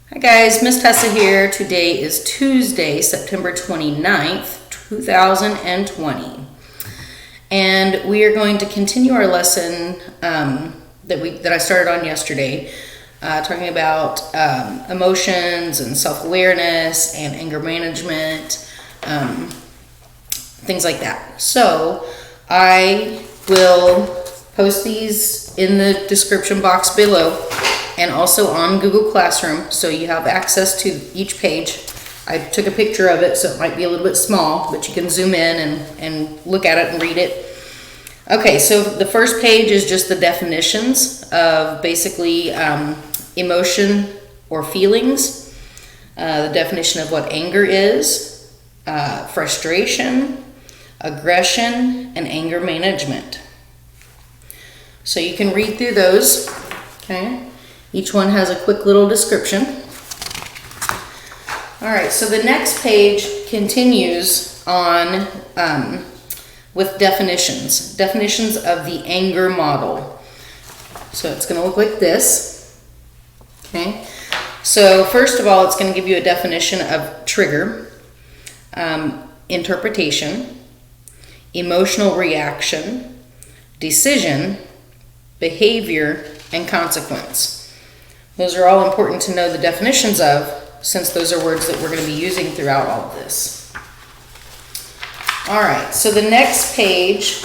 Hi guys, Miss Tessa here. Today is Tuesday, September 29th, 2020. And we are going to continue our lesson that I started on yesterday, talking about emotions and self-awareness and anger management, things like that. So I will post these in the description box below and also on Google Classroom, so you have access to each page. I took a picture of it, so it might be a little bit small, but you can zoom in and look at it and read it. Okay, so the first page is just the definitions of basically emotion or feelings, the definition of what anger is, frustration, aggression, and anger management. So you can read through those, okay? Each one has a quick little description. All right, so the next page continues on with definitions of the anger model. So it's going to look like this. Okay, so first of all, it's going to give you a definition of trigger, interpretation, emotional reaction, decision, behavior, and consequence. Those are all important to know the definitions of, since those are words that we're going to be using throughout all of this. All right, so the next page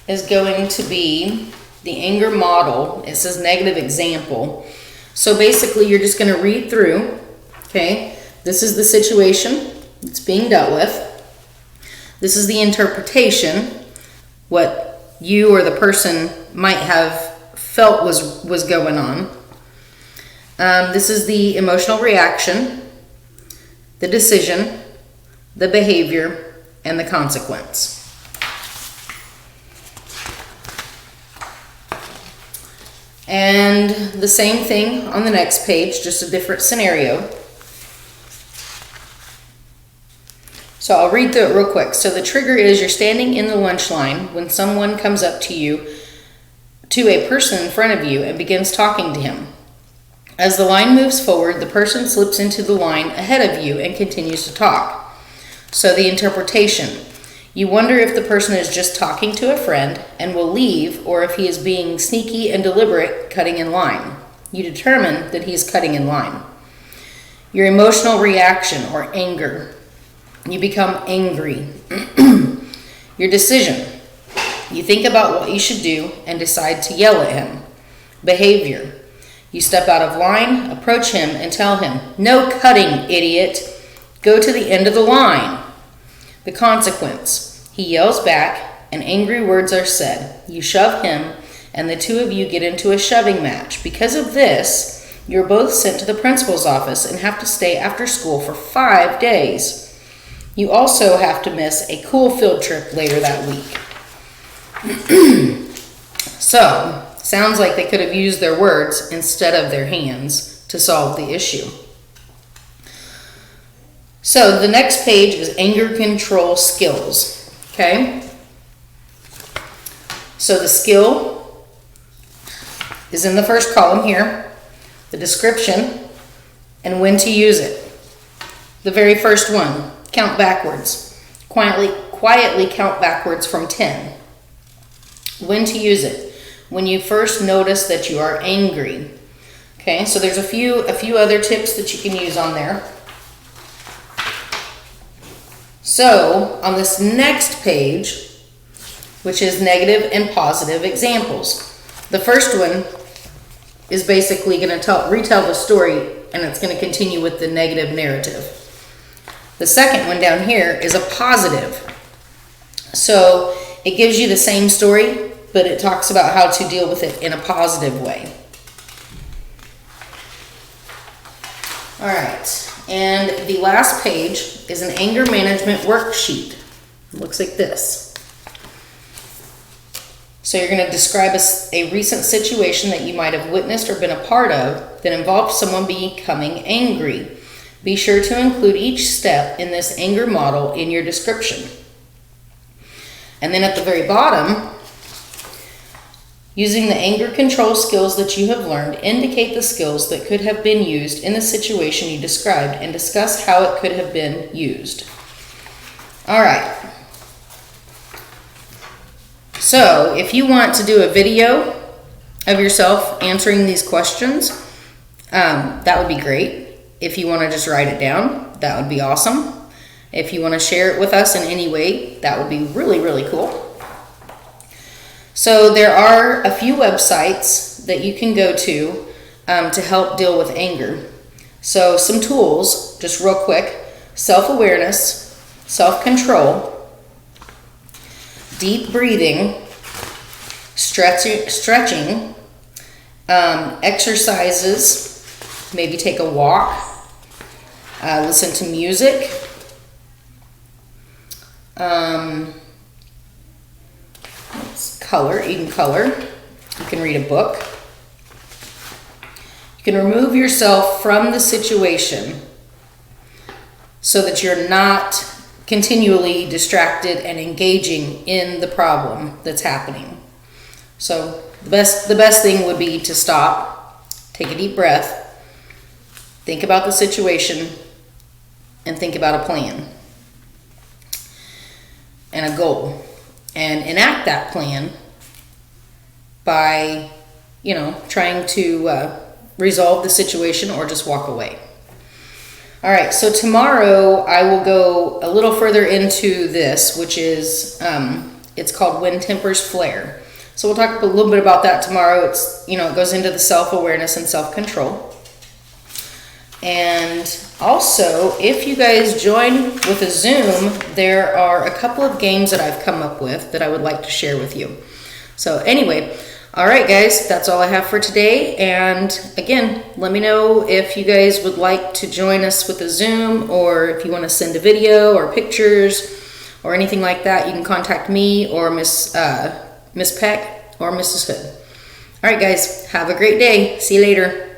is going to be the anger model. It says negative example. So basically, you're just going to read through, okay? This is the situation that's being dealt with. This is the interpretation, what you or the person might have felt was going on. This is the emotional reaction, the decision, the behavior, and the consequence. And the same thing on the next page, just a different scenario. So I'll read through it real quick. So the trigger is you're standing in the lunch line when someone comes up to you, to a person in front of you, and begins talking to him. As the line moves forward, the person slips into the line ahead of you and continues to talk. So the interpretation. You wonder if the person is just talking to a friend and will leave, or if he is being sneaky and deliberate, cutting in line. You determine that he is cutting in line. Your emotional reaction or anger. You become angry. Your decision. You think about what you should do and decide to yell at him. Behavior. You step out of line, approach him, and tell him, "No cutting, idiot. Go to the end of the line." The consequence. He yells back, and angry words are said. You shove him, and the two of you get into a shoving match. Because of this, you're both sent to the principal's office and have to stay after school for 5 days. You also have to miss a cool field trip later that week. So, sounds like they could have used their words instead of their hands to solve the issue. So, the next page is anger control skills. Okay? So, the skill is in the first column here, the description, and when to use it. The very first one, count backwards. Quietly count backwards from 10. When to use it. When you first notice that you are angry. Okay, so there's a few other tips that you can use on there. So, on this next page, which is negative and positive examples. The first one is basically going to retell the story, and it's going to continue with the negative narrative. The second one down here is a positive. So, it gives you the same story, but it talks about how to deal with it in a positive way. All right, and the last page is an anger management worksheet. It looks like this. So you're going to describe a recent situation that you might have witnessed or been a part of that involved someone becoming angry. Be sure to include each step in this anger model in your description. And then at the very bottom, Using the anger control skills that you have learned, indicate the skills that could have been used in the situation you described and discuss how it could have been used. All right. So if you want to do a video of yourself answering these questions, that would be great. If you want to just write it down, that would be awesome. If you want to share it with us in any way, that would be really, really cool. So there are a few websites that you can go to help deal with anger. So some tools, just real quick: self-awareness, self-control, deep breathing, stretching, exercises, maybe take a walk, listen to music, color. You can color. You can read a book. You can remove yourself from the situation so that you're not continually distracted and engaging in the problem that's happening. So the best thing would be to stop, take a deep breath, think about the situation, and think about a plan and a goal, and enact that plan by, trying to resolve the situation or just walk away. All right, so tomorrow I will go a little further into this, which is, it's called When Tempers Flare. So we'll talk a little bit about that tomorrow. It's, it goes into the self-awareness and self-control. And also, if you guys join with a Zoom, there are a couple of games that I've come up with that I would like to share with you. So anyway, all right, guys, that's all I have for today. And again, let me know if you guys would like to join us with a Zoom, or if you want to send a video or pictures or anything like that. You can contact me or Miss Peck or Mrs. Hood. All right, guys, have a great day. See you later.